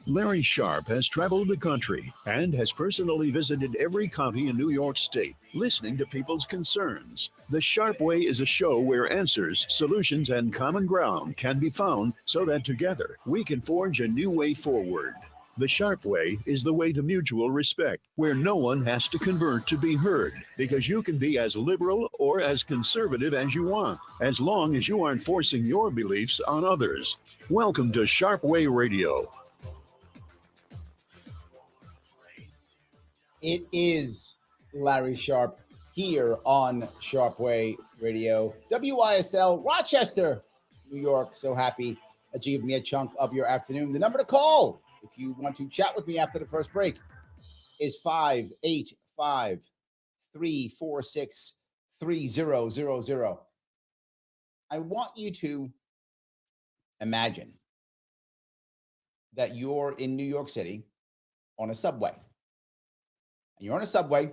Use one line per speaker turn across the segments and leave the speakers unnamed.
Larry Sharpe has traveled the country and has personally visited every county in New York State, listening to people's concerns. The Sharpe Way is a show where answers, solutions, and common ground can be found so that together we can forge a new way forward. The Sharpe Way is the way to mutual respect, where no one has to convert to be heard, because you can be as liberal or as conservative as you want, as long as you aren't forcing your beliefs on others. Welcome to Sharpe Way Radio.
It is Larry Sharpe here on Sharpe Way Radio, WYSL, Rochester, New York. So happy that you give me a chunk of your afternoon. The number to call, if you want to chat with me after the first break, is 585-346-3000. I want you to imagine that you're in New York City on a subway. You're on a subway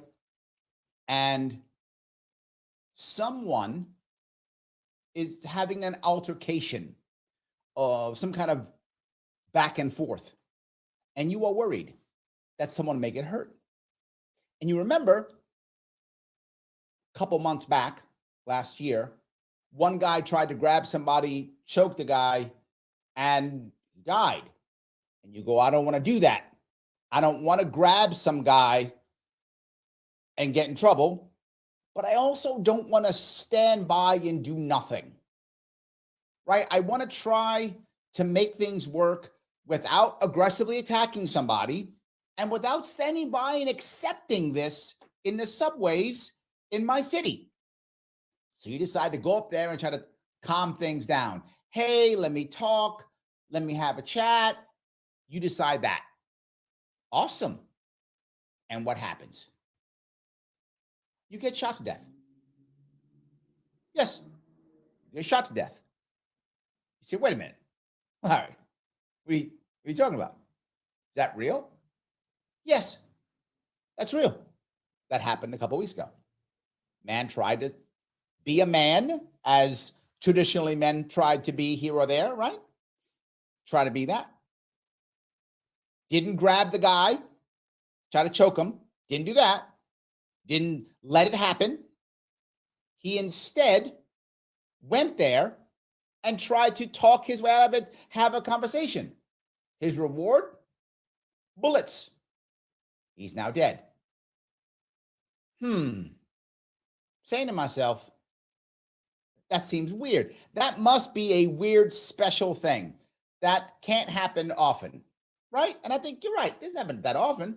and someone is having an altercation of some kind of back and forth. And you are worried that someone may get hurt. And you remember a couple months back, last year, one guy tried to grab somebody, choked the guy, and died. And you go, I don't want to do that. I don't want to grab some guy and get in trouble, but I also don't want to stand by and do nothing, right? I want to try to make things work without aggressively attacking somebody and without standing by and accepting this in the subways in my city. So you decide to go up there and try to calm things down. Hey, let me talk. Let me have a chat. You decide that. Awesome. And what happens? You get shot to death. Yes, you get shot to death. You say, wait a minute. All right. What are you talking about? Is that real? Yes, that's real. That happened a couple weeks ago. Man tried to be a man, as traditionally men tried to be here or there, right? Try to be that. Didn't grab the guy, try to choke him. Didn't do that. Didn't let it happen. He instead went there and tried to talk his way out of it, have a conversation. His reward? Bullets. He's now dead. Saying to myself, that seems weird. That must be a weird, special thing. That can't happen often, right? And I think you're right. This doesn't happen that often.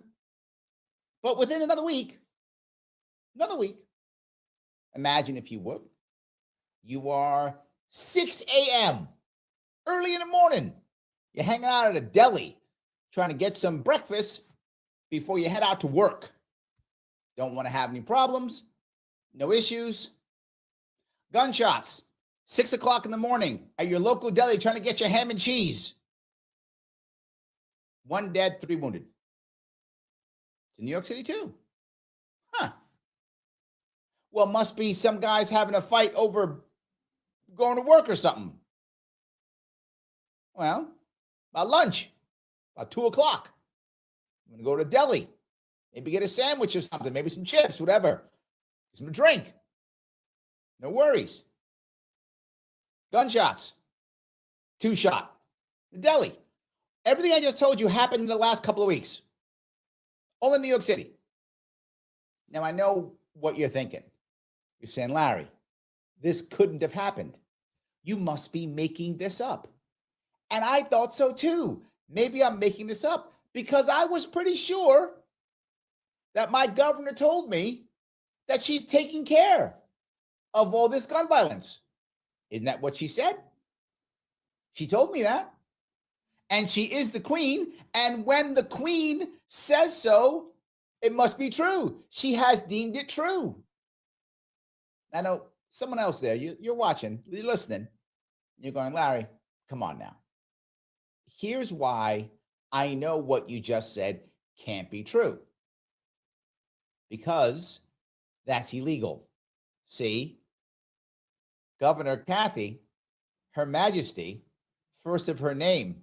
But within another week, imagine if you would, you are 6 a.m., early in the morning. You're hanging out at a deli, trying to get some breakfast before you head out to work. Don't want to have any problems, no issues. Gunshots, 6 o'clock in the morning at your local deli trying to get your ham and cheese. 1 dead, 3 wounded. It's in New York City too. Well, must be some guys having a fight over going to work or something. Well, about lunch, about 2 o'clock. I'm going to go to the deli, maybe get a sandwich or something, maybe some chips, whatever. Get some drink. No worries. Gunshots, 2 shot. The deli. Everything I just told you happened in the last couple of weeks. All in New York City. Now, I know what you're thinking. You're saying, Larry, this couldn't have happened. You must be making this up. And I thought so too. Maybe I'm making this up because I was pretty sure that my governor told me that she's taking care of all this gun violence. Isn't that what she said? She told me that. And she is the queen. And when the queen says so, it must be true. She has deemed it true. I know someone else there, you're watching, you're listening. You're going, Larry, come on now. Here's why I know what you just said can't be true. Because that's illegal. See, Governor Kathy, Her Majesty, first of her name,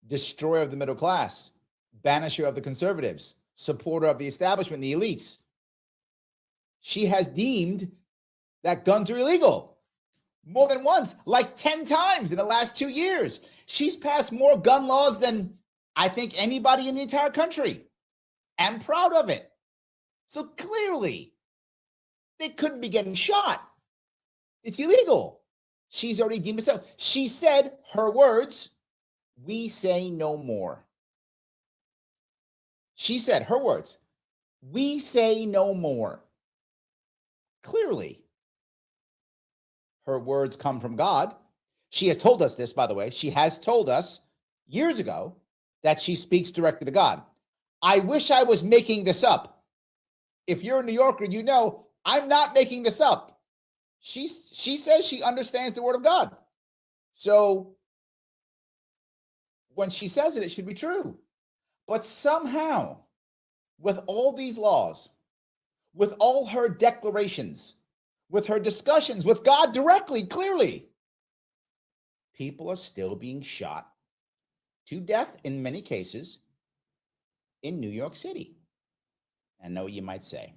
destroyer of the middle class, banisher of the conservatives, supporter of the establishment, the elites. She has deemed that guns are illegal more than once, like 10 times in the last 2 years. She's passed more gun laws than I think anybody in the entire country. I'm proud of it. So clearly, they couldn't be getting shot. It's illegal. She's already deemed it so. She said, her words, "We say no more." She said, her words, "We say no more." Clearly, her words come from God. She has told us this, by the way. She has told us years ago that she speaks directly to God. I wish I was making this up. If you're a New Yorker, you know I'm not making this up. She says she understands the word of God. So when she says it, it should be true. But somehow, with all these laws, with all her declarations, with her discussions with God directly, clearly, people are still being shot to death in many cases in New York City. I know you might say,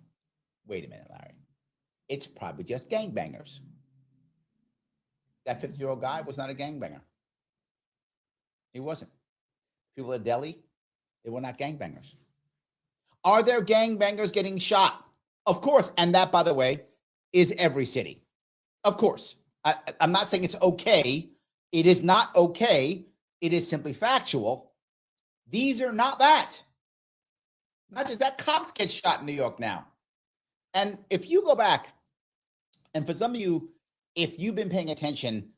wait a minute, Larry, it's probably just gangbangers. That 50-year-old guy was not a gangbanger. He wasn't. People at Delhi, they were not gangbangers. Are there gangbangers getting shot? Of course. And that, by the way, is every city. Of course. I'm not saying it's okay. It is not okay. It is simply factual. These are not that. Not just that, cops get shot in New York now. And if you go back, and for some of you, if you've been paying attention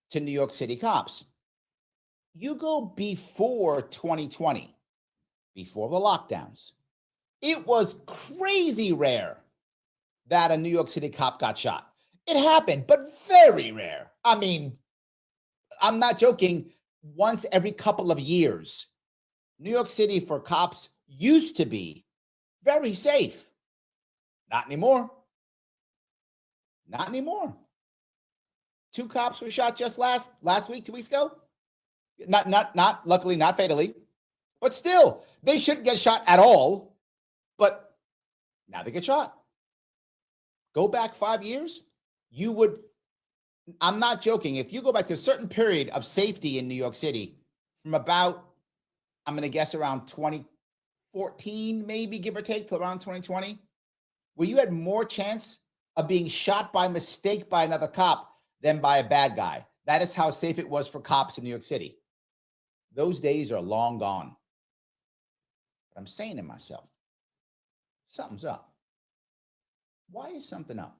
to New York City cops, you go before 2020, before the lockdowns. It was crazy rare that a New York City cop got shot. It happened, but very rare. I mean, I'm not joking, once every couple of years. New York City for cops used to be very safe. Not anymore. Not anymore. 2 cops were shot just last week, 2 weeks ago. Not luckily, not fatally, but still, they shouldn't get shot at all. But now they get shot. Go back 5 years, you would, I'm not joking, if you go back to a certain period of safety in New York City from about, I'm going to guess around 2014, maybe give or take, till around 2020, where you had more chance of being shot by mistake by another cop than by a bad guy. That is how safe it was for cops in New York City. Those days are long gone. But I'm saying to myself, something's up. Why is something up?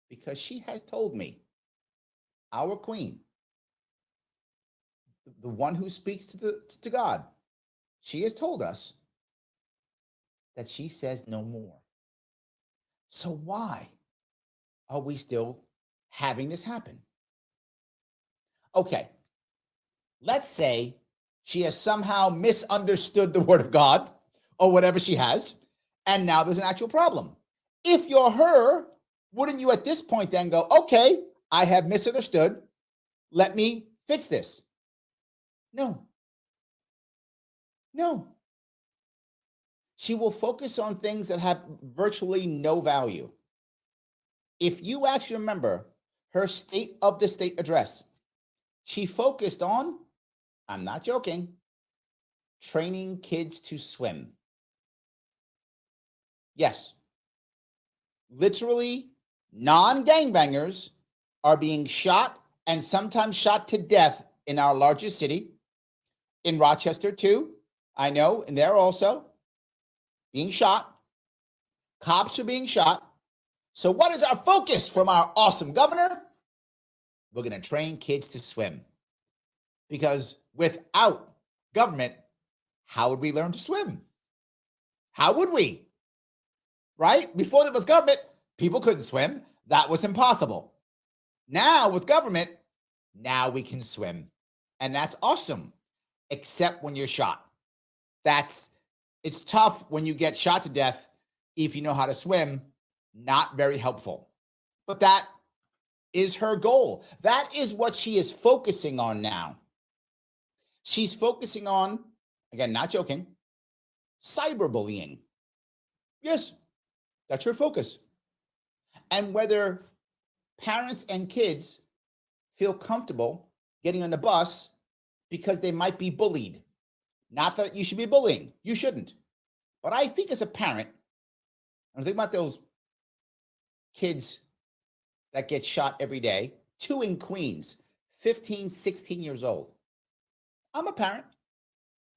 Because she has told me, our queen, the one who speaks to God, she has told us that she says no more. So why are we still having this happen? Okay, let's say she has somehow misunderstood the word of God or whatever she has, and now there's an actual problem. If you're her, wouldn't you at this point then go, okay, I have misunderstood, let me fix this? No. No. She will focus on things that have virtually no value. If you actually remember her State of the State address, she focused on, I'm not joking, training kids to swim. Yes. Literally, non-gangbangers are being shot and sometimes shot to death in our largest city, in Rochester too, I know, and there also, being shot. Cops are being shot. So what is our focus from our awesome governor? We're going to train kids to swim. Because without government, how would we learn to swim? How would we? Right? Before there was government, people couldn't swim. That was impossible. Now with government, now we can swim. And that's awesome, except when you're shot. It's tough when you get shot to death if you know how to swim. Not very helpful. But that is her goal. That is what she is focusing on now. She's focusing on, again, not joking, cyberbullying. Yes, that's her focus. And whether parents and kids feel comfortable getting on the bus because they might be bullied. Not that you should be bullying. You shouldn't. But I think as a parent, I'm thinking about those kids that get shot every day, 2 in Queens, 15, 16 years old. I'm a parent.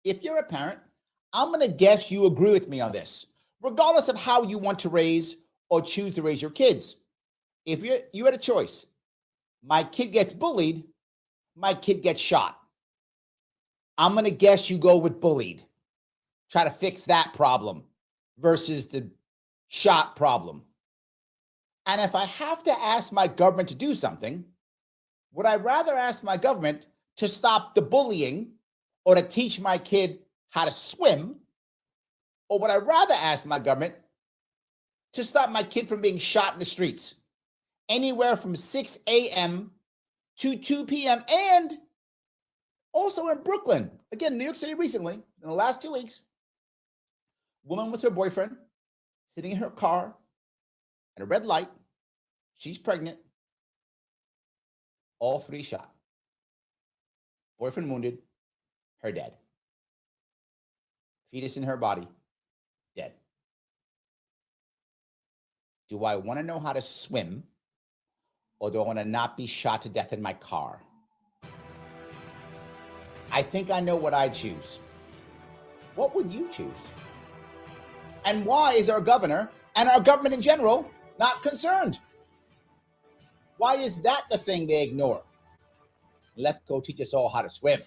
If you're a parent, I'm going to guess you agree with me on this, regardless of how you want to raise or choose to raise your kids. If you had a choice, my kid gets bullied, my kid gets shot. I'm going to guess you go with bullied. Try to fix that problem versus the shot problem. And if I have to ask my government to do something, would I rather ask my government to stop the bullying or to teach my kid how to swim? Or would I rather ask my government to stop my kid from being shot in the streets anywhere from 6 a.m. to 2 p.m. and also in Brooklyn, again, New York City recently, in the last 2 weeks, woman with her boyfriend sitting in her car at a red light. She's pregnant. All 3 shot. Boyfriend wounded, her dead. Fetus in her body, dead. Do I want to know how to swim, or do I want to not be shot to death in my car? I think I know what I choose. What would you choose? And why is our governor and our government in general not concerned? Why is that the thing they ignore? Let's go teach us all how to swim.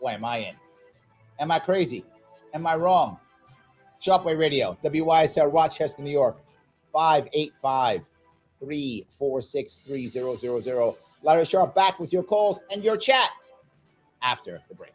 Boy, am I in. Am I crazy? Am I wrong? Sharpe Way Radio, WYSL Rochester, New York, 585-346-3000. Larry Sharpe back with your calls and your chat after the break.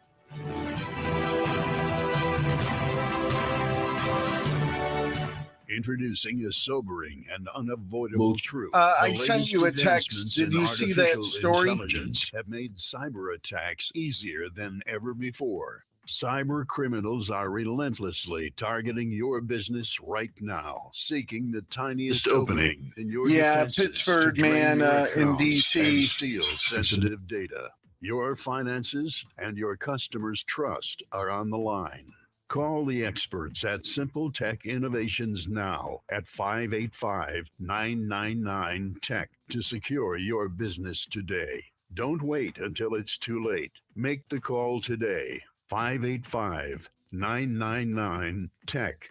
Introducing a sobering and unavoidable truth.
I sent you a text. Did you see that story?
Intelligence have made cyber attacks easier than ever before. Cyber criminals are relentlessly targeting your business right now, seeking the tiniest opening in your defenses
Pittsford
to drain
man
your
in
accounts
DC.
and steal sensitive data. Your finances and your customers' trust are on the line. Call the experts at Simple Tech Innovations now at 585-999-TECH to secure your business today. Don't wait until it's too late. Make the call today. 585-999-TECH.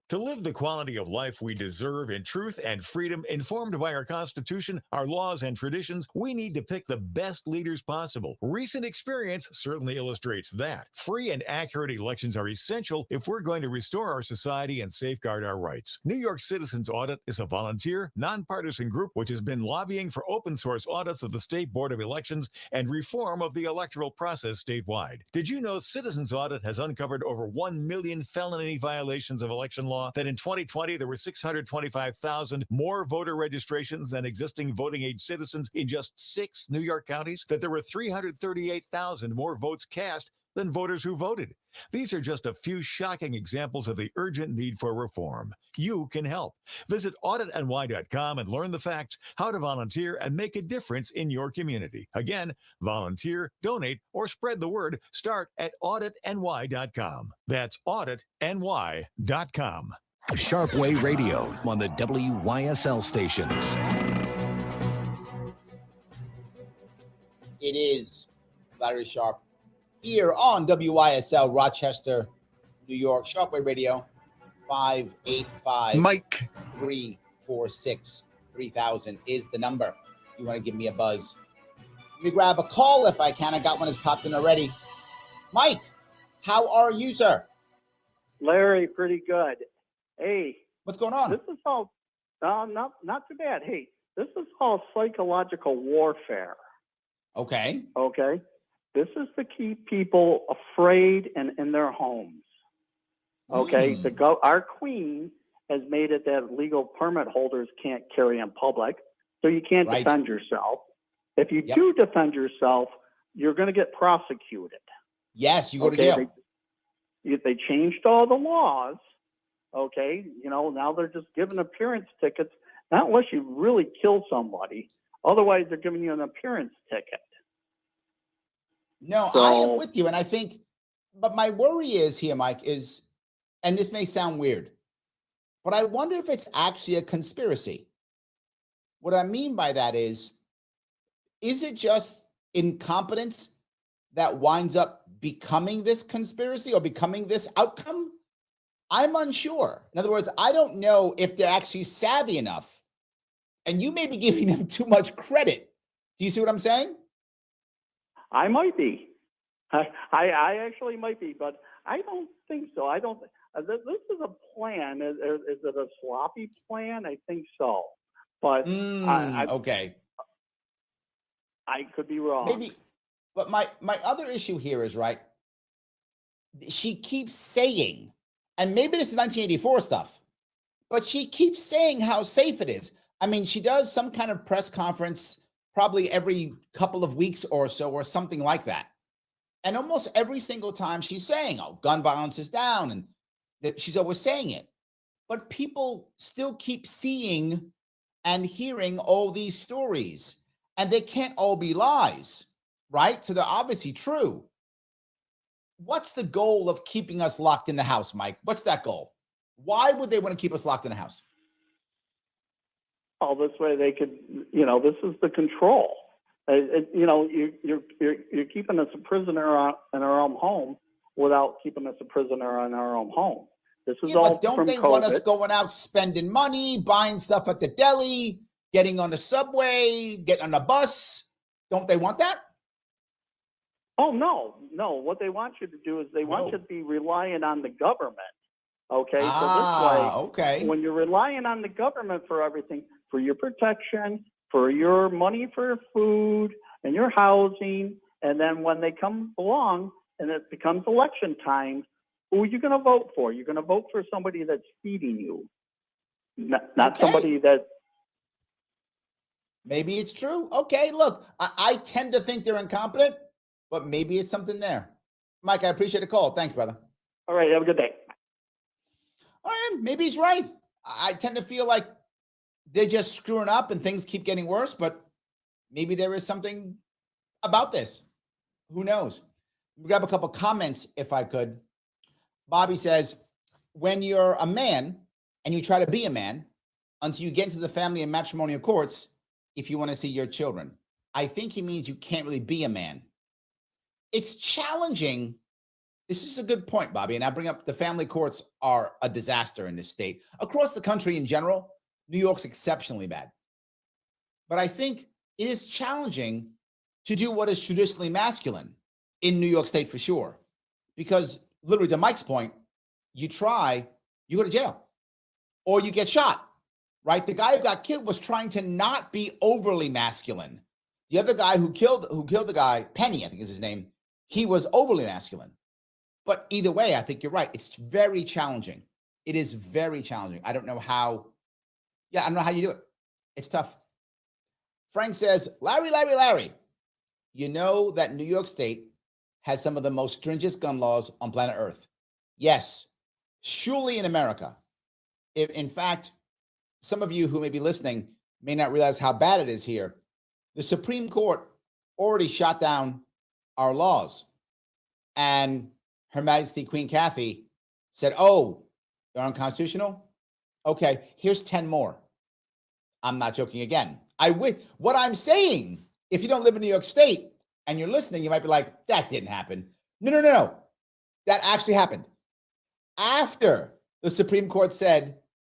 To live the quality of life we deserve in truth and freedom, informed by our Constitution, our laws, and traditions, we need to pick the best leaders possible. Recent experience certainly illustrates that. Free and accurate elections are essential if we're going to restore our society and safeguard our rights. New York Citizens Audit is a volunteer, nonpartisan group which has been lobbying for open source audits of the State Board of Elections and reform of the electoral process statewide. Did you know Citizens Audit has uncovered over 1 million felony violations of election law? That in 2020, there were 625,000 more voter registrations than existing voting age citizens in just 6 New York counties, that there were 338,000 more votes cast than voters who voted. These are just a few shocking examples of the urgent need for reform. You can help. Visit auditny.com and learn the facts, how to volunteer, and make a difference in your community. Again, volunteer, donate, or spread the word. Start at auditny.com. That's auditny.com.
Sharpe Way Radio on the WYSL stations.
It is Larry Sharpe here on WYSL Rochester, New York. Sharpe Way Radio, 585
Mike.
346-3000 is the number. You want to give me a buzz. Let me grab a call if I can. I got one that's popped in already. Mike, how are you, sir?
Larry, pretty good. Hey,
what's going on?
This is all not too bad. Hey, this is all psychological warfare.
Okay.
This is to keep people afraid and in their homes. Okay. Our queen has made it that legal permit holders can't carry in public, so you can't defend yourself. If you do defend yourself, you're going to get prosecuted.
Yes, you go to jail.
They changed all the laws. Okay, now they're just giving appearance tickets, not unless you really kill somebody. Otherwise, they're giving you an appearance ticket.
No, I am with you. And I think, but my worry is here, Mike, is, and this may sound weird, but I wonder if it's actually a conspiracy. What I mean by that is it just incompetence that winds up becoming this conspiracy or becoming this outcome? I'm unsure. In other words, I don't know if they're actually savvy enough, and you may be giving them too much credit. Do you see what I'm saying?
I might be. I actually might be, but I don't think so. I don't. This is a plan. Is it a sloppy plan? I think so. But
okay.
I could be wrong.
Maybe. But my other issue here is, right, she keeps saying, and maybe this is 1984 stuff, but she keeps saying how safe it is. I mean, she does some kind of press conference probably every couple of weeks or so, or something like that. And almost every single time she's saying, oh, gun violence is down, and that she's always saying it. But people still keep seeing and hearing all these stories, and they can't all be lies, right? So they're obviously true. What's the goal of keeping us locked in the house, Mike? What's that goal? Why would they want to keep us locked in the house?
Oh, this way they could, this is the control. You're keeping us a prisoner in our own home without keeping us a prisoner in our own home. This is all
but don't
from
they
COVID.
Want us going out spending money, buying stuff at the deli, getting on the subway, getting on the bus? Don't they want that?
Oh, no. What they want you to do is they want you to be reliant on the government. Okay, so this way, when you're relying on the government for everything, for your protection, for your money for food and your housing, and then when they come along and it becomes election time, who are you going to vote for? You're going to vote for somebody that's feeding you, not somebody that...
Maybe it's true. Okay, look, I tend to think they're incompetent, but maybe it's something there. Mike, I appreciate the call. Thanks, brother.
All right, have a good day.
All right, maybe he's right. I tend to feel like they're just screwing up and things keep getting worse, but maybe there is something about this. Who knows? Let me grab a couple comments if I could. Bobby says, when you're a man and you try to be a man until you get into the family and matrimonial courts, if you want to see your children, I think he means you can't really be a man. It's challenging. This is a good point, Bobby. And I bring up the family courts are a disaster in this state. Across the country in general, New York's exceptionally bad. But I think it is challenging to do what is traditionally masculine in New York State for sure. Because literally to Mike's point, you try, you go to jail or you get shot, right? The guy who got killed was trying to not be overly masculine. The other guy who killed the guy, Penny, I think is his name, he was overly masculine. But either way, I think you're right. It's very challenging. It is very challenging. I don't know how you do it. It's tough. Frank says, Larry, you know that New York State has some of the most stringent gun laws on planet Earth. Yes, surely in America. In fact, some of you who may be listening may not realize how bad it is here. The Supreme Court already shot down our laws. And Her Majesty Queen Kathy said, oh, they're unconstitutional? Okay, here's 10 more. I'm not joking again. What I'm saying, if you don't live in New York State and you're listening, you might be like, that didn't happen. No. That actually happened. After the Supreme Court said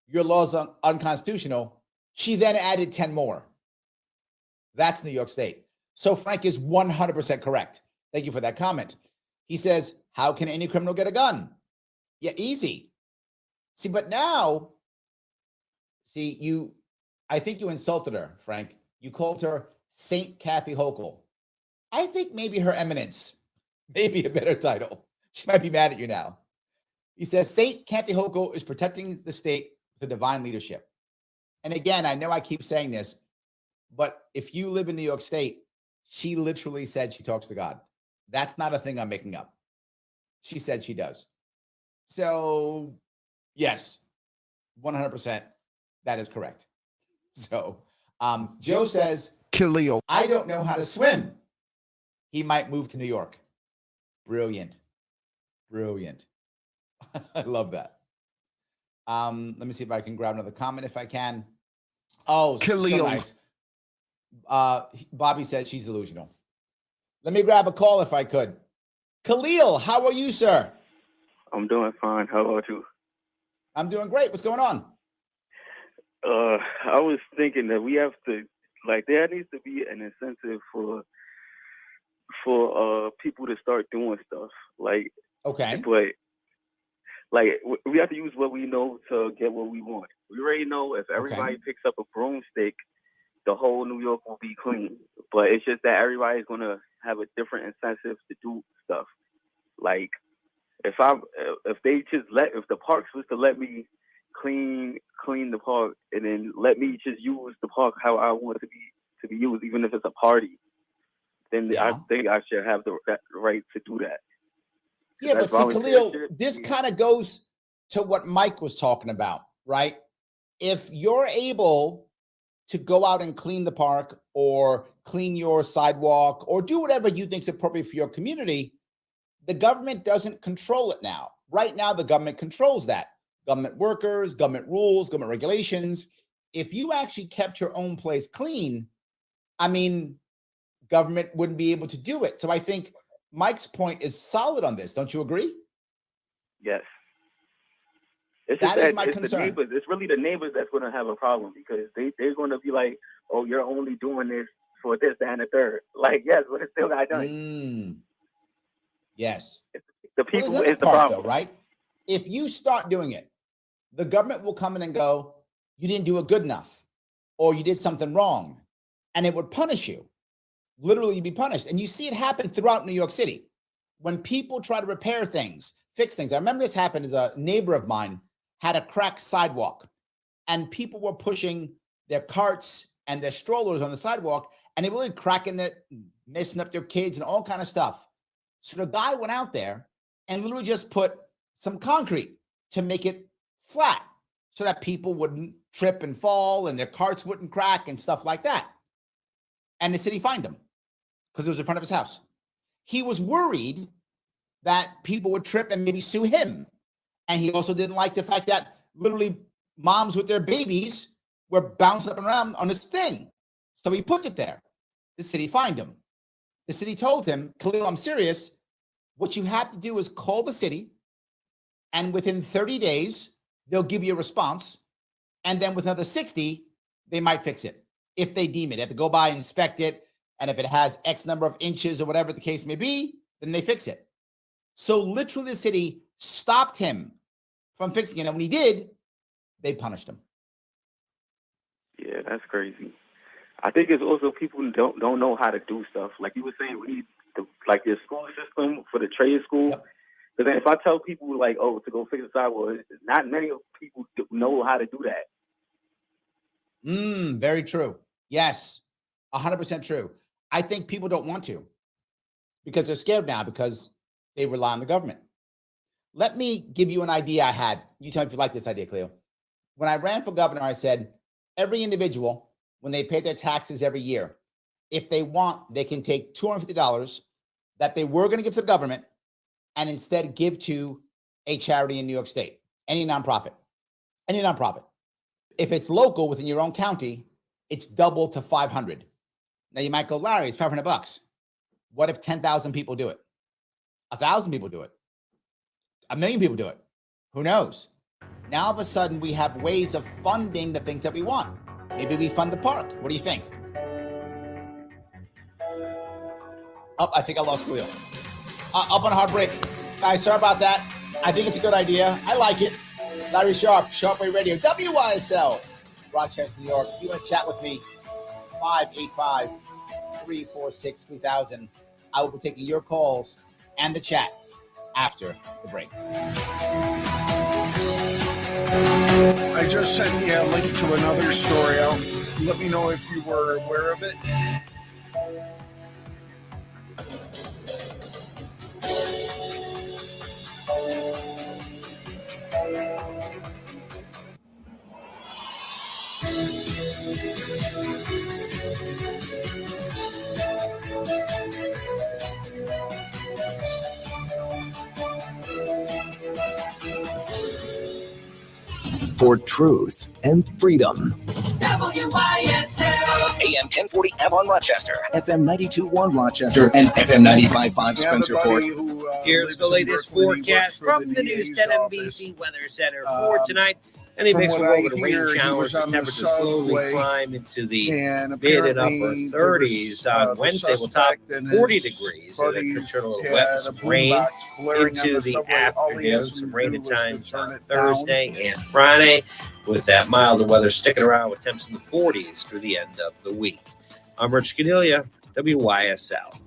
your laws are unconstitutional, she then added 10 more. That's New York State. So Frank is 100% correct. Thank you for that comment. He says, how can any criminal get a gun? Yeah, easy. See, but now, I think you insulted her, Frank. You called her Saint Kathy Hochul. I think maybe Her Eminence, maybe a better title. She might be mad at you now. He says, Saint Kathy Hochul is protecting the state with divine leadership. And again, I know I keep saying this, but if you live in New York State, She literally said she talks to God. That's not a thing I'm making up. She said she does. So, yes, 100%, that is correct. So, Joe says,
Khalil,
I don't know how to swim. He might move to New York. Brilliant. Brilliant. I love that. Let me see if I can grab another comment if I can. Oh,
Khalil.
So nice. Bobby said she's delusional. Let me grab a call if I could. Khalil, how are you, sir?
I'm doing fine. How about you?
I'm doing great. What's going on?
I was thinking that we have to, like, there needs to be an incentive for people to start doing stuff. Like,
okay,
but like we have to use what we know to get what we want. We already know if everybody picks up a broomstick, the whole New York will be clean. But it's just that everybody's gonna have a different incentive to do stuff. Like if the parks was to let me clean the park and then let me just use the park how I want it to be used, even if it's a party, then I think I should have that right to do that.
Yeah, but see, Khalil, this kind of goes to what Mike was talking about, right? If you're able to go out and clean the park or clean your sidewalk or do whatever you think is appropriate for your community, the government doesn't control it now. Right now, the government controls that. Government workers, government rules, government regulations. If you actually kept your own place clean, I mean, government wouldn't be able to do it. So I think Mike's point is solid on this. Don't you agree?
Yes.
That is my concern.
It's really the neighbors that's going to have a problem because they're going to be like, oh, you're only doing this for this, that, and the third. Like, yes, but it's still not done.
Yes.
The people is the problem.
Though, right? If you start doing it, the government will come in and go, you didn't do it good enough or you did something wrong, and it would punish you. Literally, you'd be punished. And you see it happen throughout New York City. When people try to repair things, fix things. I remember this happened as a neighbor of mine had a cracked sidewalk and people were pushing their carts and their strollers on the sidewalk and they were really cracking it, messing up their kids and all kind of stuff. So the guy went out there and literally just put some concrete to make it flat so that people wouldn't trip and fall and their carts wouldn't crack and stuff like that. And the city fined him because it was in front of his house. He was worried that people would trip and maybe sue him. And he also didn't like the fact that literally moms with their babies were bouncing up and around on this thing. So he puts it there. The city fined him. The city told him, Khalil, I'm serious. What you have to do is call the city, and within 30 days, they'll give you a response. And then with another 60, they might fix it. If they deem it, they have to go by and inspect it. And if it has X number of inches or whatever the case may be, then they fix it. So literally the city stopped him from fixing it. And when he did, they punished him.
Yeah, that's crazy. I think it's also people who don't know how to do stuff. Like you were saying, we need your school system for the trade school.
Yep.
But then if I tell people like, oh, to go fix the sidewalk, not many people know how to do that.
Very true. Yes, 100% true. I think people don't want to because they're scared now because they rely on the government. Let me give you an idea I had. You tell me if you like this idea, Cleo. When I ran for governor, I said, every individual, when they pay their taxes every year, if they want, they can take $250 that they were going to give to the government and instead give to a charity in New York State, any nonprofit. If it's local within your own county, it's double to $500. Now you might go, Larry, it's $500. What if 10,000 people do it? 1,000 people do it? 1 million people do it? Who knows? Now all of a sudden we have ways of funding the things that we want. Maybe we fund the park. What do you think? Oh, I think I lost Khalil. Up on a hard break. Guys, sorry about that. I think it's a good idea. I like it. Larry Sharpe, Sharpe Way Radio, WYSL, Rochester, New York. If you want to chat with me, 585-346-3000. I will be taking your calls and the chat after the break.
I just sent you a link to another story. Let me know if you were aware of it.
for truth and freedom.
WYSL.
AM 1040 Avon, Rochester, FM 92.1 Rochester, and FM 95.5 Spencerport.
Here's the latest forecast from the News 10 NBC Weather Center for tonight. Any mix will over the rain showers. The temperatures slowly climb into the mid and upper 30s. On Wednesday, we'll top 40 degrees. And it could turn a little wet with some rain into the afternoon. Some rain at times on Thursday and Friday, with that milder weather sticking around with temps in the 40s through the end of the week. I'm Rich Cordelia, WYSL.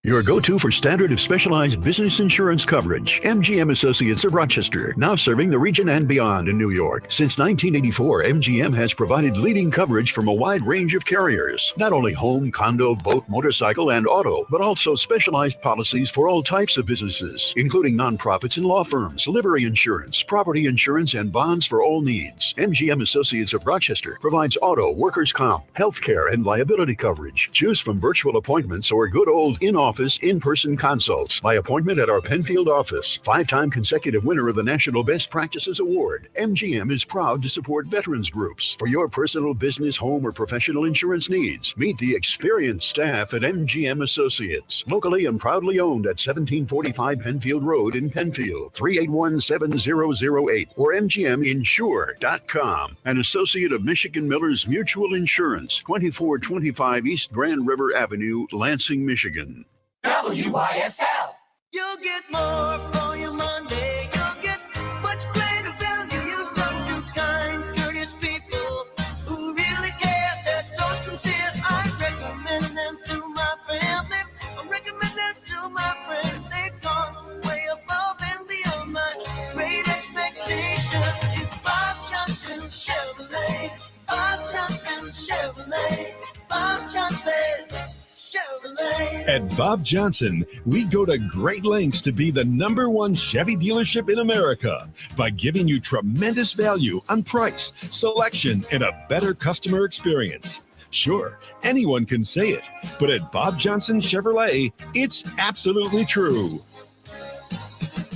Your go-to for standard of specialized business insurance coverage. MGM Associates of Rochester, now serving the region and beyond in New York. Since 1984, MGM has provided leading coverage from a wide range of carriers. Not only home, condo, boat, motorcycle, and auto, but also specialized policies for all types of businesses, including nonprofits and law firms, livery insurance, property insurance, and bonds for all needs. MGM Associates of Rochester provides auto, workers' comp, healthcare, and liability coverage. Choose from virtual appointments or good old in-office in-person consults by appointment at our Penfield office. 5-time consecutive winner of the National Best Practices Award. MGM is proud to support veterans groups. For your personal, business, home, or professional insurance needs, meet the experienced staff at MGM Associates. Locally and proudly owned at 1745 Penfield Road in Penfield, 381-7008 or mgminsure.com. An associate of Michigan Millers Mutual Insurance, 2425 East Grand River Avenue, Lansing, Michigan.
WYSL.
You'll get more for your Monday. You'll get much greater value. You talk to kind, courteous people who really care. They're so sincere. I recommend them to my family. I recommend them to my friends. They've gone way above and beyond my great expectations. It's Bob Johnson Chevrolet. Bob Johnson Chevrolet. Bob Johnson Chevrolet.
At Bob Johnson, we go to great lengths to be the #1 Chevy dealership in America by giving you tremendous value on price, selection, and a better customer experience. Sure, anyone can say it, but at Bob Johnson Chevrolet, it's absolutely true.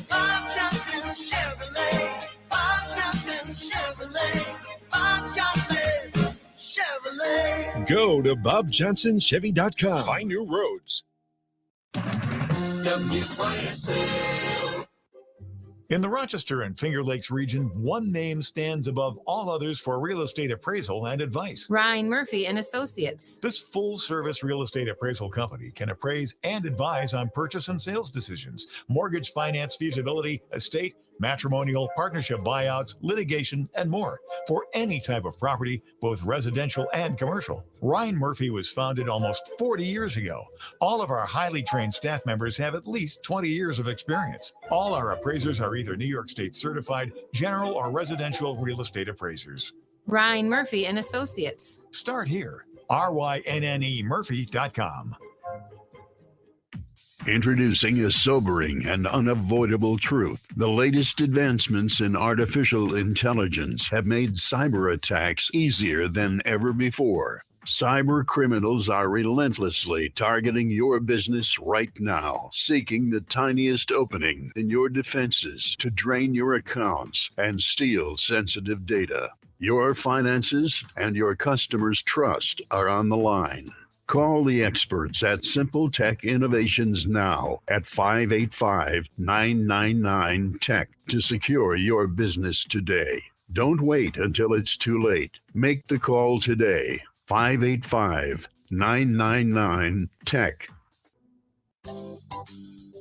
Bob Johnson Chevrolet. Bob Johnson Chevrolet. Bob Johnson Chevrolet.
Go to BobJohnsonChevy.com. Find new roads.
WYSL.
In the Rochester and Finger Lakes region, one name stands above all others for real estate appraisal and advice.
Ryan Murphy and Associates.
This full-service real estate appraisal company can appraise and advise on purchase and sales decisions, mortgage finance feasibility, estate, matrimonial, partnership buyouts, litigation, and more for any type of property, both residential and commercial. Ryan Murphy was founded almost 40 years ago. All of our highly trained staff members have at least 20 years of experience. All our appraisers are either New York State certified general or residential real estate appraisers.
Ryan Murphy and Associates.
Start here. RYNNEMurphy.com.
Introducing a sobering and unavoidable truth. The latest advancements in artificial intelligence have made cyber attacks easier than ever before. Cyber criminals are relentlessly targeting your business right now, seeking the tiniest opening in your defenses to drain your accounts and steal sensitive data. Your finances and your customers' trust are on the line. Call the experts at Simple Tech Innovations now at 585-999-TECH to secure your business today. Don't wait until it's too late. Make the call today. 585-999-TECH.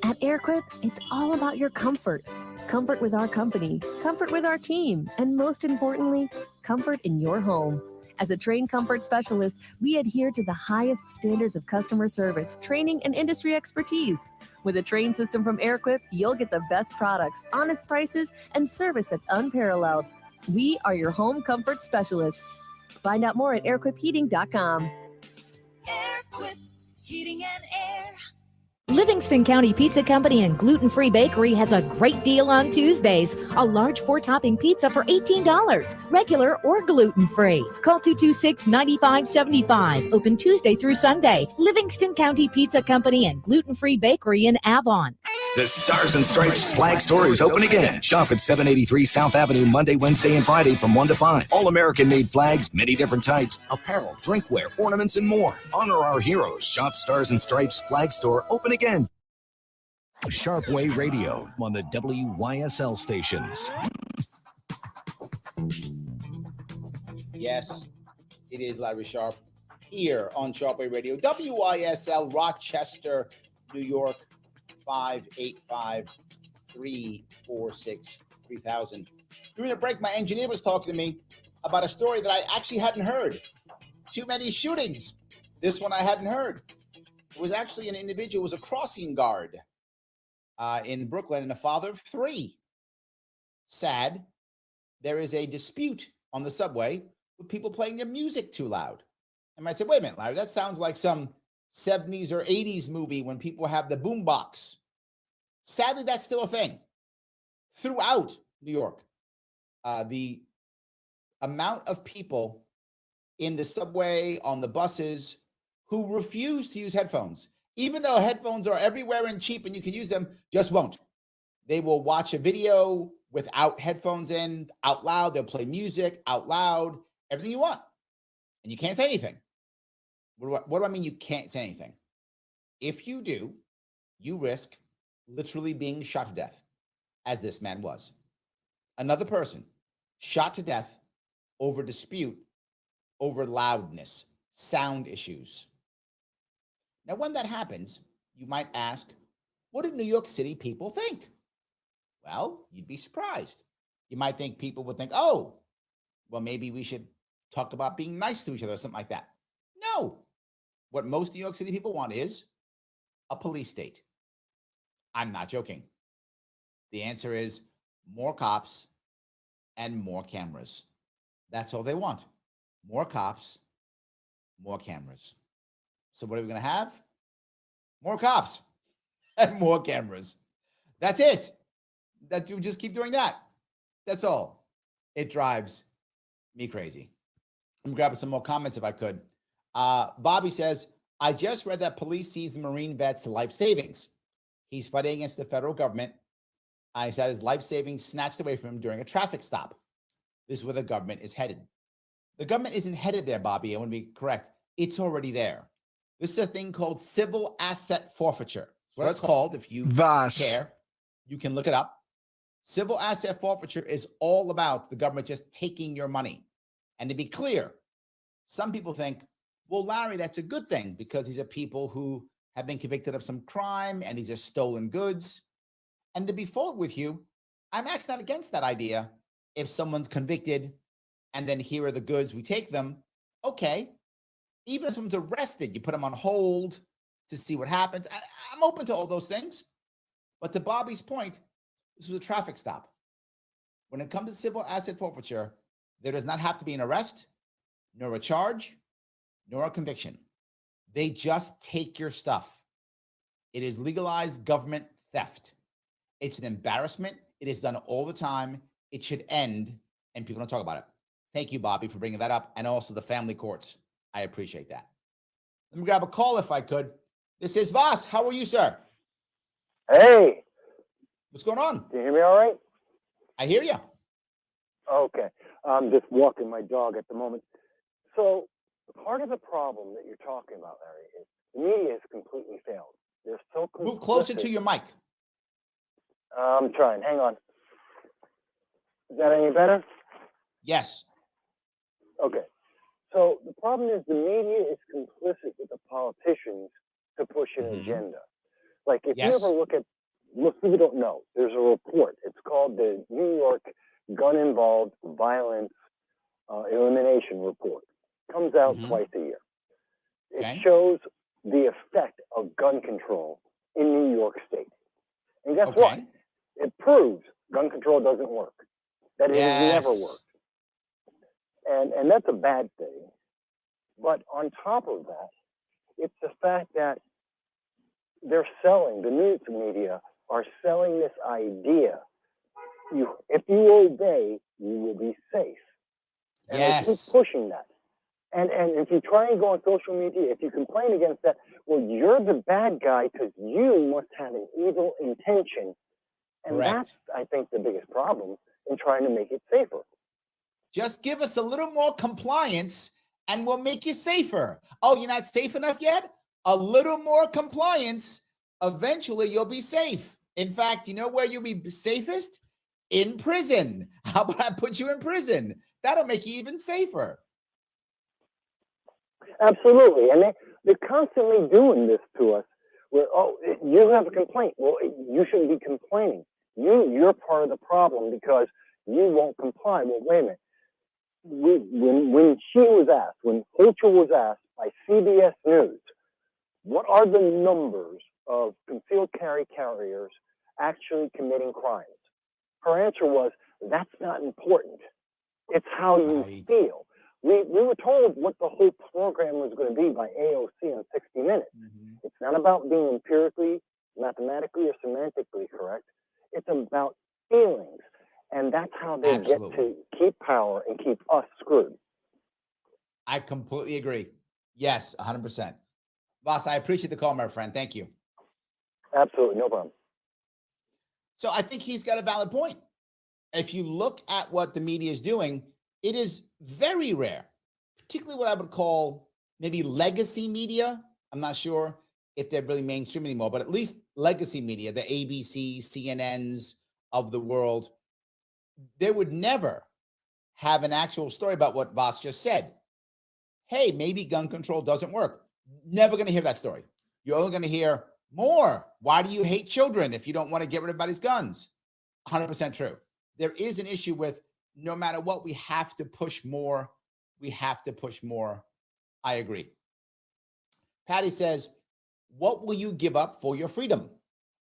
At AirQuip, it's all about your comfort. Comfort with our company, comfort with our team, and most importantly, comfort in your home. As a trained comfort specialist, we adhere to the highest standards of customer service, training, and industry expertise. With a trained system from AirQuip, you'll get the best products, honest prices, and service that's unparalleled. We are your home comfort specialists. Find out more at airquipheating.com.
AirQuip Heating and Air.
Livingston County Pizza Company and Gluten Free Bakery has a great deal on Tuesdays. A large 4-topping pizza for $18, regular or gluten-free. Call 226-9575. Open Tuesday through Sunday. Livingston County Pizza Company and Gluten Free Bakery in Avon.
The Stars and Stripes flag store is open again. Shop at 783 South Avenue Monday, Wednesday, and Friday from 1 to 5. All American-made flags, many different types, apparel, drinkware, ornaments, and more. Honor our heroes. Shop Stars and Stripes flag store open again. Sharpe Way Radio on the WYSL stations.
Yes, it is Larry Sharpe here on Sharpe Way Radio. WYSL Rochester, New York, 585-346-3000. During the break, my engineer was talking to me about a story that I actually hadn't heard. Too many shootings. This one I hadn't heard. It was actually an individual, was a crossing guard in Brooklyn, and a father of 3. Sad. There is a dispute on the subway with people playing their music too loud. And I said, wait a minute, Larry, that sounds like some 70s or 80s movie when people have the boombox. Sadly, that's still a thing throughout New York. The amount of people in the subway, on the buses, who refuse to use headphones, even though headphones are everywhere and cheap and you can use them, just won't. They will watch a video without headphones in, out loud. They'll play music out loud, everything you want. And you can't say anything. What do I mean you can't say anything? If you do, you risk literally being shot to death, as this man was. Another person shot to death over dispute, over loudness, sound issues. Now, when that happens, you might ask, what do New York City people think? Well, you'd be surprised. You might think people would think, oh, well, maybe we should talk about being nice to each other or something like that. No. What most New York City people want is a police state. I'm not joking. The answer is more cops and more cameras. That's all they want. More cops, more cameras. So what are we going to have? More cops and more cameras. That's it. That you just keep doing that. That's all. It drives me crazy. I'm grabbing some more comments if I could. Bobby says, I just read that police seized the Marine vet's life savings. He's fighting against the federal government. He said his life savings snatched away from him during a traffic stop. This is where the government is headed. The government isn't headed there, Bobby. I want to be correct. It's already there. This is a thing called civil asset forfeiture. That's what it's called. If you care, you can look it up. Civil asset forfeiture is all about the government just taking your money. And to be clear, some people think, well, Larry, that's a good thing because these are people who have been convicted of some crime and these are stolen goods. And to be forward with you, I'm actually not against that idea. If someone's convicted and then here are the goods, we take them, okay. Even if someone's arrested, you put them on hold to see what happens. I'm open to all those things. But to Bobby's point, this was a traffic stop. When it comes to civil asset forfeiture, there does not have to be an arrest, nor a charge, nor a conviction. They just take your stuff. It is legalized government theft. It's an embarrassment. It is done all the time. It should end, and people don't talk about it. Thank you, Bobby, for bringing that up, and also the family courts. I appreciate that. Let me grab a call if I could. This is Voss. How are you, sir?
Hey.
What's going on?
Can you hear me all right?
I hear you.
Okay. I'm just walking my dog at the moment. So part of the problem that you're talking about, Larry, is the media has completely failed. They're so complicit.
Move closer to your mic.
I'm trying. Hang on. Is that any better?
Yes.
Okay. So the problem is the media is complicit with the politicians to push an agenda. Like if you ever look, people don't know, there's a report. It's called the New York Gun-Involved Violence Elimination Report. It comes out twice a year. It shows the effect of gun control in New York State. And guess what? It proves gun control doesn't work. That it has never worked. And that's a bad thing. But on top of that, it's the fact that they're selling, the news media are selling this idea. If you obey, you will be safe. And they keep pushing that. And if you try and go on social media, if you complain against that, well, you're the bad guy because you must have an evil intention. And
Correct.
That's, I think, the biggest problem in trying to make it safer.
Just give us a little more compliance and we'll make you safer. Oh, you're not safe enough yet? A little more compliance. Eventually, you'll be safe. In fact, you know where you'll be safest? In prison. How about I put you in prison? That'll make you even safer.
Absolutely. And they're constantly doing this to us where, oh, you have a complaint. Well, you shouldn't be complaining. You're part of the problem because you won't comply. Well, wait a minute. When Holcher was asked by CBS News, what are the numbers of concealed carry carriers actually committing crimes? Her answer was, that's not important. It's how you feel. We were told what the whole program was going to be by AOC on 60 Minutes. Mm-hmm. It's not about being empirically, mathematically, or semantically correct. It's about feelings. And that's how they get to keep power and keep us screwed.
I completely agree. Yes, 100%. Boss, I appreciate the call, my friend. Thank you.
Absolutely, no problem.
So I think he's got a valid point. If you look at what the media is doing, it is very rare, particularly what I would call maybe legacy media. I'm not sure if they're really mainstream anymore, but at least legacy media, the ABC, CNNs of the world, they would never have an actual story about what Voss just said. Hey, maybe gun control doesn't work. Never going to hear that story. You're only going to hear more. Why do you hate children if you don't want to get rid of everybody's guns? 100% true. There is an issue with no matter what, we have to push more. We have to push more. I agree. Patty says, what will you give up for your freedom?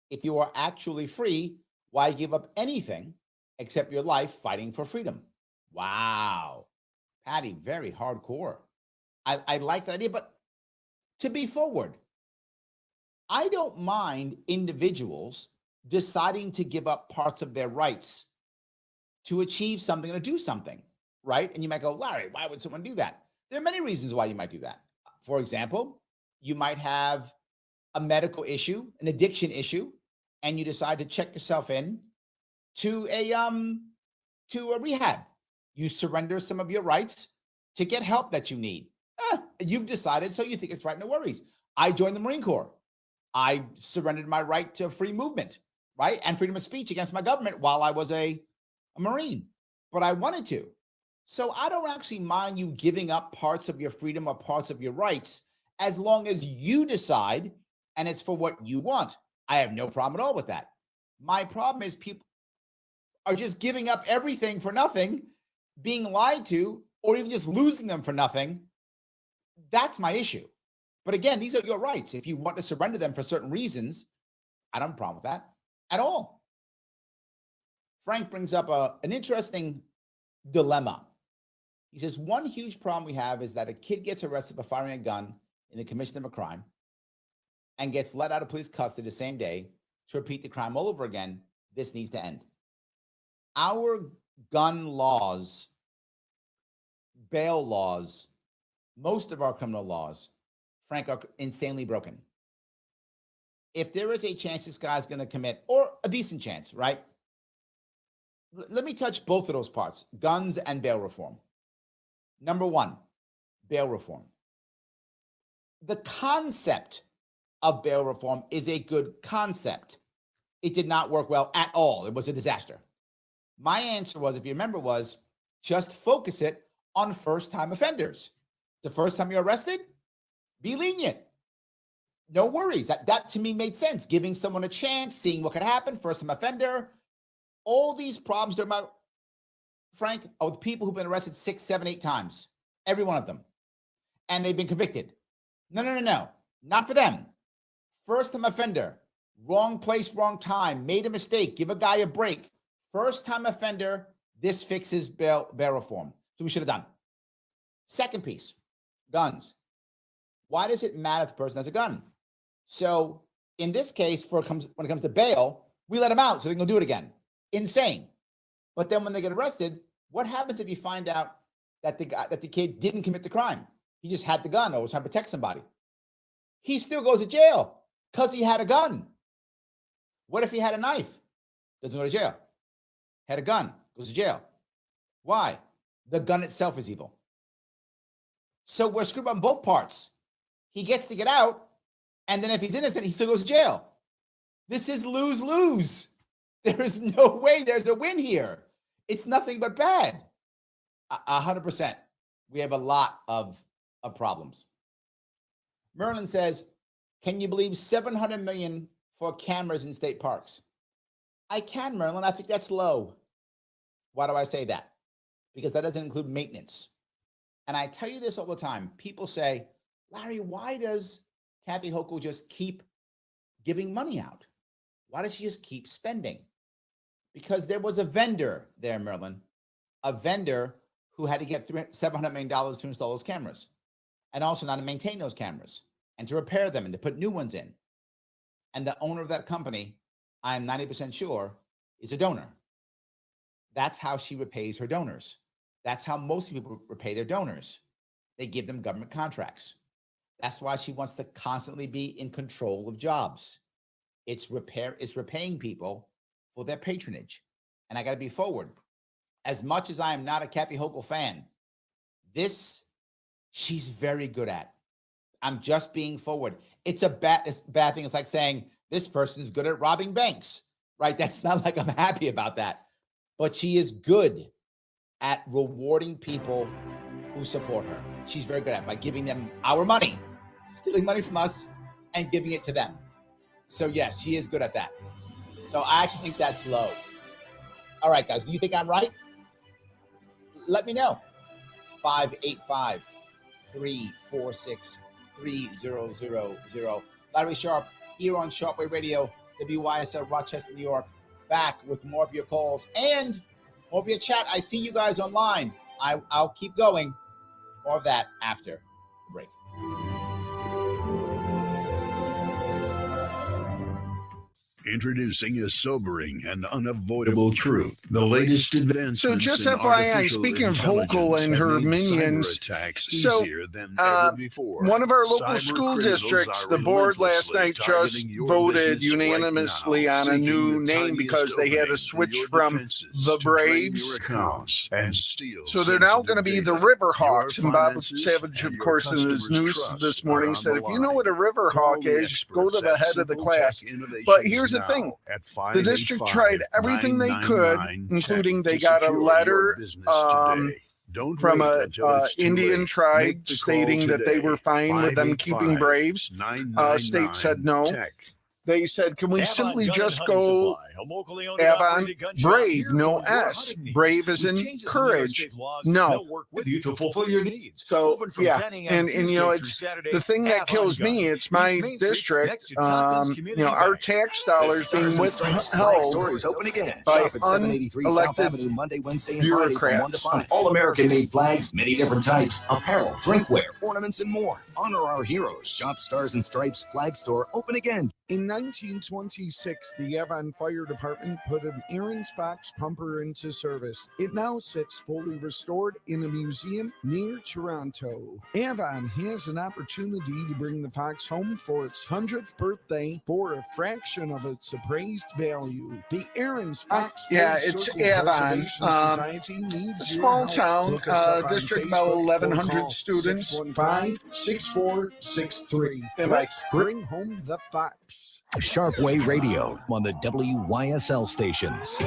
If you are actually free, why give up anything except your life fighting for freedom? Wow. Patty, very hardcore. I like that idea, but to be forward, I don't mind individuals deciding to give up parts of their rights to achieve something or do something, right? And you might go, Larry, why would someone do that? There are many reasons why you might do that. For example, you might have a medical issue, an addiction issue, and you decide to check yourself in to a rehab. You surrender some of your rights to get help that you need. You've decided, so you think it's right, no worries. I joined the Marine Corps. I surrendered my right to free movement, right? And freedom of speech against my government while I was a Marine, but I wanted to. So I don't actually mind you giving up parts of your freedom or parts of your rights as long as you decide and it's for what you want. I have no problem at all with that. My problem is people are just giving up everything for nothing, being lied to, or even just losing them for nothing. That's my issue. But again, these are your rights. If you want to surrender them for certain reasons, I don't have a problem with that at all. Frank brings up an interesting dilemma. He says, one huge problem we have is that a kid gets arrested for firing a gun in the commission of a crime and gets let out of police custody the same day to repeat the crime all over again. This needs to end. Our gun laws, bail laws, most of our criminal laws, Frank, are insanely broken. If there is a chance this guy's going to commit, or a decent chance, right? Let me touch both of those parts, guns and bail reform. Number one, bail reform. The concept of bail reform is a good concept. It did not work well at all. It was a disaster. My answer was, if you remember, was just focus it on first-time offenders. The first time you're arrested, be lenient. No worries. That to me made sense. Giving someone a chance, seeing what could happen, first-time offender. All these problems, Frank, are with people who've been arrested 6, 7, 8 times. Every one of them. And they've been convicted. No. Not for them. First-time offender. Wrong place, wrong time. Made a mistake. Give a guy a break. First-time offender. This fixes bail reform. So we should have done. Second piece. Guns. Why does it matter if the person has a gun? So in this case, when it comes to bail, we let them out so they can go do it again. Insane. But then when they get arrested, what happens if you find out that the kid didn't commit the crime. He just had the gun or was trying to protect somebody. He still goes to jail because he had a gun. What if he had a knife? Doesn't go to jail. Had a gun, goes to jail. Why? The gun itself is evil. So we're screwed on both parts. He gets to get out, and then if he's innocent, he still goes to jail. This is lose-lose. There is no way there's a win here. It's nothing but bad. 100%. We have a lot of problems. Merlin says, can you believe $700 million for cameras in state parks? I can, Merlin. I think that's low. Why do I say that? Because that doesn't include maintenance. And I tell you this all the time. People say, Larry, why does Kathy Hochul just keep giving money out? Why does she just keep spending? Because there was a vendor there, Merlin, a vendor who had to get $700 million to install those cameras, and also now to maintain those cameras and to repair them and to put new ones in. And the owner of that company, I'm 90% sure, is a donor. That's how she repays her donors. That's how most people repay their donors. They give them government contracts. That's why she wants to constantly be in control of jobs. It's repaying people for their patronage. And I got to be forward. As much as I am not a Kathy Hochul fan, this she's very good at. I'm just being forward. It's a bad thing. It's like saying this person is good at robbing banks, right? That's not like I'm happy about that. But she is good at rewarding people who support her. She's very good at it by giving them our money, stealing money from us and giving it to them. So yes, she is good at that. So I actually think that's low. All right, guys, do you think I'm right? Let me know. 585-346-3000. Larry Sharpe here on Sharpe Way Radio, WYSL Rochester, New York. Back with more of your calls and more of your chat. I see you guys online. I'll keep going. More of that after the break.
Introducing a sobering and unavoidable truth. The latest advancements.
So just FYI, speaking of Hochul and her minions, so one of our local school districts, the board last night just voted unanimously on a new name because they had to switch from the Braves. So they're now going to be the Riverhawks. And Bob Savage, of course, in his news this morning said, if you know what a Riverhawk is, go to the head of the class. But here's the thing, the district tried everything they could, including they got a letter from a Indian tribe stating that they were fine with them keeping Braves. State said no. They said, can we simply just go Avon Brave, no S. Brave is in courage. No.
Work with you to fulfill your needs.
So, yeah. And you know, it's the thing that kills me. It's my district. You know, our tax dollars being withheld
stores open again. Shop at 783 South Avenue Monday, Wednesday, and Friday from 1 to 5. All American made flags, many different types, apparel, drinkware, ornaments, and more. Honor our heroes. Shop Stars and Stripes flag store open again.
In 1926, the Avon Fire Department put an Aaron's Fox pumper into service. It now sits fully restored in a museum near Toronto. Avon has an opportunity to bring the Fox home for its 100th birthday for a fraction of its appraised value. The Aaron's Fox it's Avon. Society needs small town, district about 1,100 students. 56463. Let's bring home the Fox.
Sharpe Way Radio on the WYSL stations.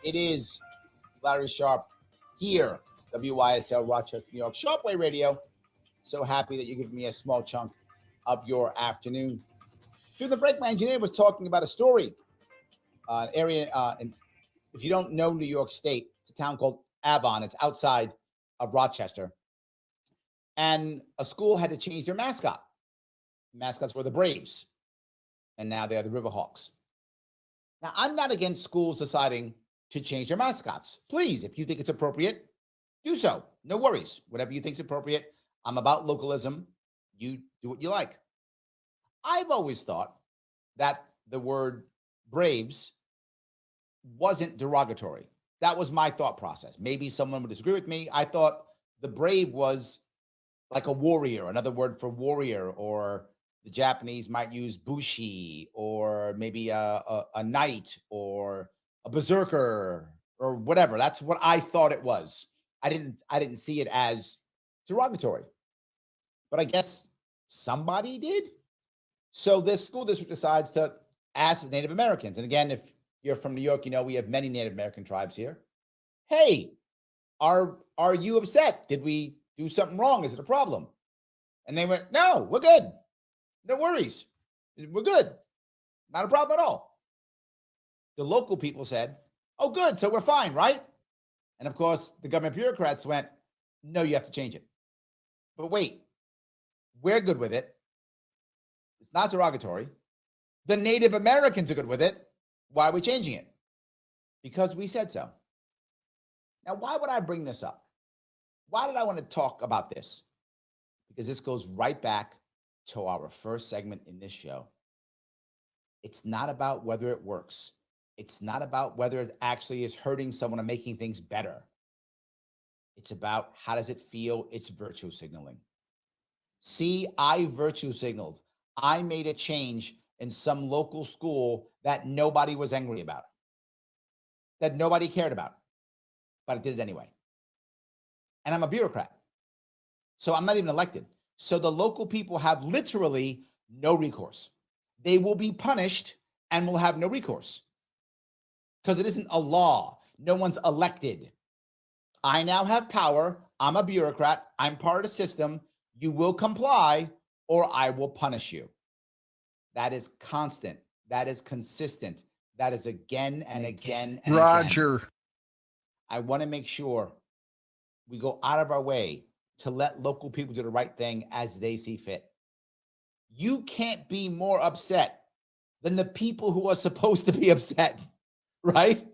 It is Larry Sharpe here, WYSL Rochester, New York, Sharpe Way Radio. So happy that you give me a small chunk of your afternoon. Through the break, my engineer was talking about a story, area. And if you don't know New York State, it's a town called Avon. It's outside of Rochester. And a school had to change their mascot. Mascots were the Braves, and now they are the Riverhawks. Now, I'm not against schools deciding to change their mascots. Please, if you think it's appropriate, do so. No worries. Whatever you think is appropriate. I'm about localism. You do what you like. I've always thought that the word Braves wasn't derogatory. That was my thought process. Maybe someone would disagree with me. I thought the brave was like a warrior, another word for warrior, or the Japanese might use bushi, or maybe a knight, or a berserker, or whatever. That's what I thought it was. I didn't see it as derogatory, but I guess somebody did. So this school district decides to ask the Native Americans. And again, if you're from New York, you know we have many Native American tribes here. Hey, are you upset? Did we do something wrong? Is it a problem? And they went, no, we're good. No worries. We're good. Not a problem at all. The local people said, oh, good. So we're fine, right? And of course, the government bureaucrats went, no, you have to change it. But wait, we're good with it. It's not derogatory. The Native Americans are good with it. Why are we changing it? Because we said so. Now, why would I bring this up? Why did I want to talk about this? Because this goes right back to our first segment in this show. It's not about whether it works. It's not about whether it actually is hurting someone or making things better. It's about how does it feel? It's virtue signaling. See, I virtue signaled. I made a change in some local school that nobody was angry about, that nobody cared about, but I did it anyway. And I'm a bureaucrat, so I'm not even elected. So the local people have literally no recourse. They will be punished and will have no recourse because it isn't a law. No one's elected. I now have power. I'm a bureaucrat. I'm part of the system. You will comply or I will punish you. That is constant. That is consistent. That is again and again and
Roger.
Again. I want to make sure we go out of our way to let local people do the right thing as they see fit. You can't be more upset than the people who are supposed to be upset, right?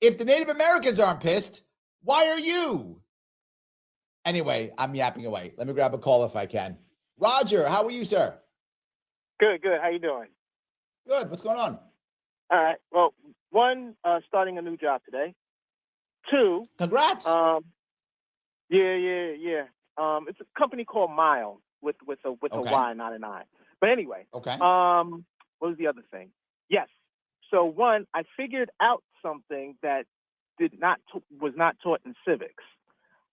If the Native Americans aren't pissed, why are you? Anyway, I'm yapping away. Let me grab a call if I can. Roger, how are you, sir?
Good. How you doing?
Good. What's going on?
All right. Well, one, starting a new job today. Two.
Congrats.
Yeah. It's a company called Mile with a Y, not an I. But anyway.
Okay.
What was the other thing? Yes. So one, I figured out something that was not taught in civics.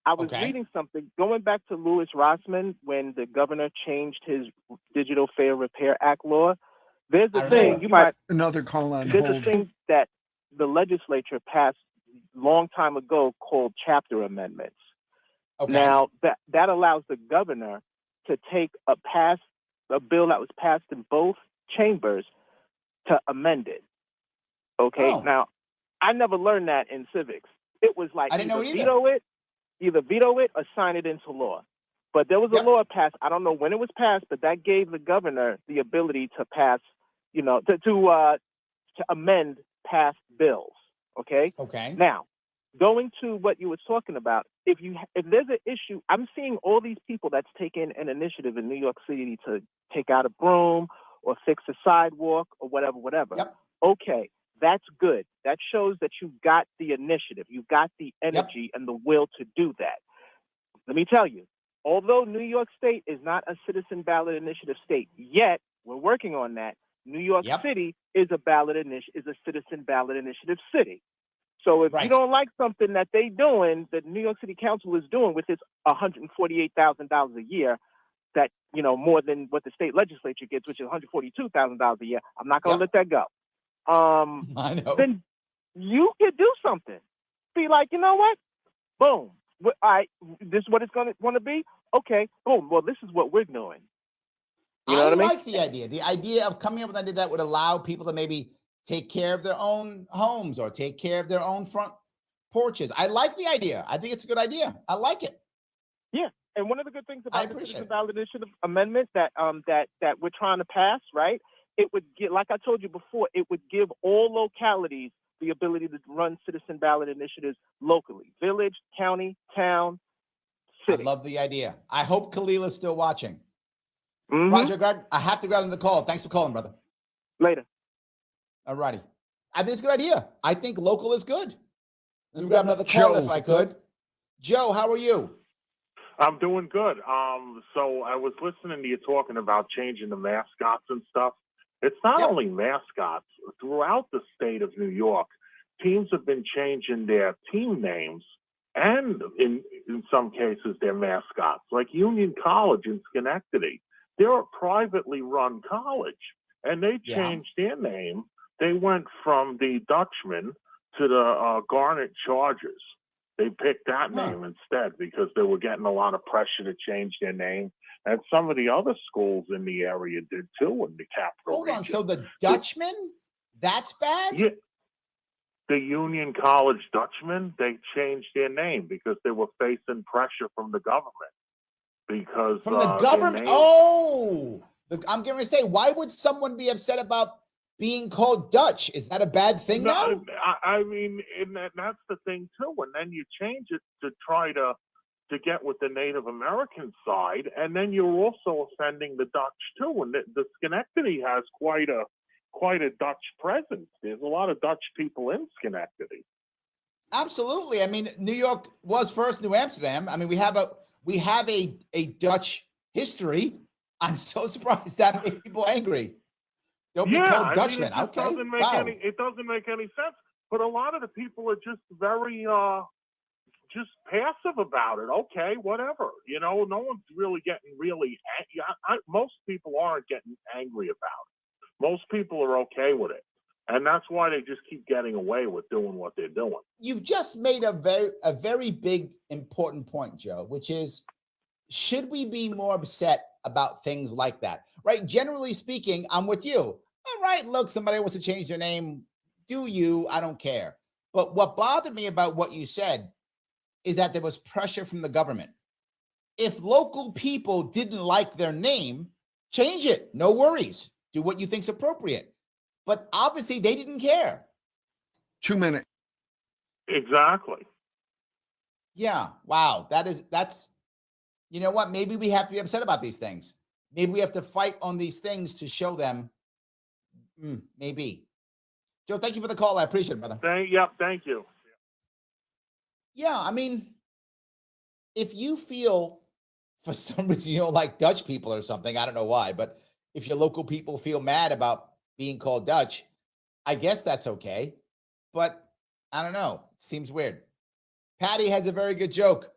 I was reading something going back to Louis Rossman when the governor changed his Digital Fair Repair Act law. There's a thing
another call on
There's
hold.
a thing that the legislature passed a long time ago called chapter amendments.
Okay.
Now that allows the governor to take a bill that was passed in both chambers to amend it. Okay.
Oh.
Now I never learned that in civics. It was like
I didn't know
either veto it or sign it into law. But there was a law passed. I don't know when it was passed, but that gave the governor the ability to pass, to amend past bills. Okay.
Okay.
Now, going to what you were talking about, if there's an issue, I'm seeing all these people that's taken an initiative in New York City to take out a broom or fix a sidewalk or whatever.
Yep.
Okay. That's good. That shows that you got the initiative. You got the energy and the will to do that. Let me tell you, although New York State is not a citizen ballot initiative state yet, we're working on that. New York City is a citizen ballot initiative city. So if you don't like something that the New York City Council is doing with its $148,000 a year, that more than what the state legislature gets, which is $142,000 a year, I'm not going to let that go.
I know.
Then you could do something. Be like, you know what? Boom. This is what it's going to be? Okay, boom. Well, this is what we're doing. You know what I mean?
Like the idea of coming up with an idea that would allow people to maybe take care of their own homes or take care of their own front porches. I like the idea. I think it's a good idea. I like it.
Yeah. And one of the good things about the Citizen Ballot Initiative Amendment that we're trying to pass, right? It would get, like I told you before, it would give all localities the ability to run citizen ballot initiatives locally. Village, county, town, city.
I love the idea. I hope Khalil is still watching.
Mm-hmm.
Roger, I have to grab him the call. Thanks for calling, brother.
Later.
All righty. I think it's a good idea. I think local is good. Let me grab another call if I could. Joe, how are you?
I'm doing good. So I was listening to you talking about changing the mascots and stuff. It's not only mascots. Throughout the state of New York, teams have been changing their team names and, in some cases, their mascots. Like Union College in Schenectady, they're a privately run college, and they changed their name. They went from the Dutchman to the Garnet Chargers. They picked that name instead because they were getting a lot of pressure to change their name. And some of the other schools in the area did too in the capital
Hold on,
region.
so the Dutchman, that's bad?
Yeah. The Union College Dutchmen, they changed their name because they were facing pressure from the government. Because
from the government? I'm going to say, why would someone be upset about being called Dutch? Is that a bad thing now?
I mean, that's the thing too. And then you change it to try to get with the Native American side, and then you're also offending the Dutch too. And the Schenectady has quite a Dutch presence. There's a lot of Dutch people in Schenectady.
Absolutely. I mean, New York was first New Amsterdam. I mean, we have a Dutch history. I'm so surprised that made people angry. Don't be called Dutchman.
It doesn't make any sense. But a lot of the people are just very just passive about it. Okay, whatever. You know, no one's really getting most people aren't getting angry about it. Most people are okay with it. And that's why they just keep getting away with doing what they're doing.
You've just made a very big, important point, Joe, which is, should we be more upset about things like that? Right? Generally speaking, I'm with you. All right, look, somebody wants to change their name. Do you? I don't care. But what bothered me about what you said is that there was pressure from the government. If local people didn't like their name, change it. No worries. Do what you think's appropriate. But obviously they didn't care.
2 minutes.
Exactly.
Yeah. Wow. That's, you know what? Maybe we have to be upset about these things. Maybe we have to fight on these things to show them. Maybe. Joe, thank you for the call. I appreciate it, brother.
Thank you.
Yeah, I mean, if you feel for some reason you don't like Dutch people or something, I don't know why, but if your local people feel mad about being called Dutch, I guess that's okay. But I don't know. Seems weird. Patty has a very good joke.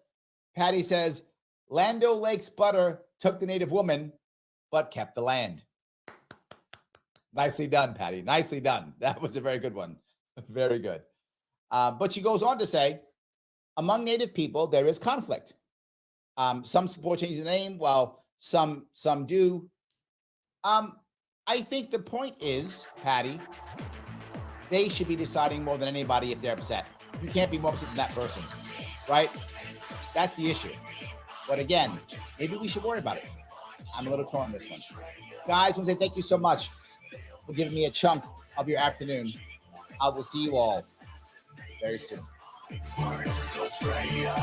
Patty says, Lando Lake's butter took the native woman, but kept the land. Nicely done, Patty. Nicely done. That was a very good one. Very good. But she goes on to say, among native people, there is conflict. Some support changing the name, while some do. I think the point is, Patty, they should be deciding more than anybody if they're upset. You can't be more upset than that person, right? That's the issue. But again, maybe we should worry about it. I'm a little torn on this one. Guys, I want to say thank you so much for giving me a chunk of your afternoon. I will see you all very soon.
WYSL Radio.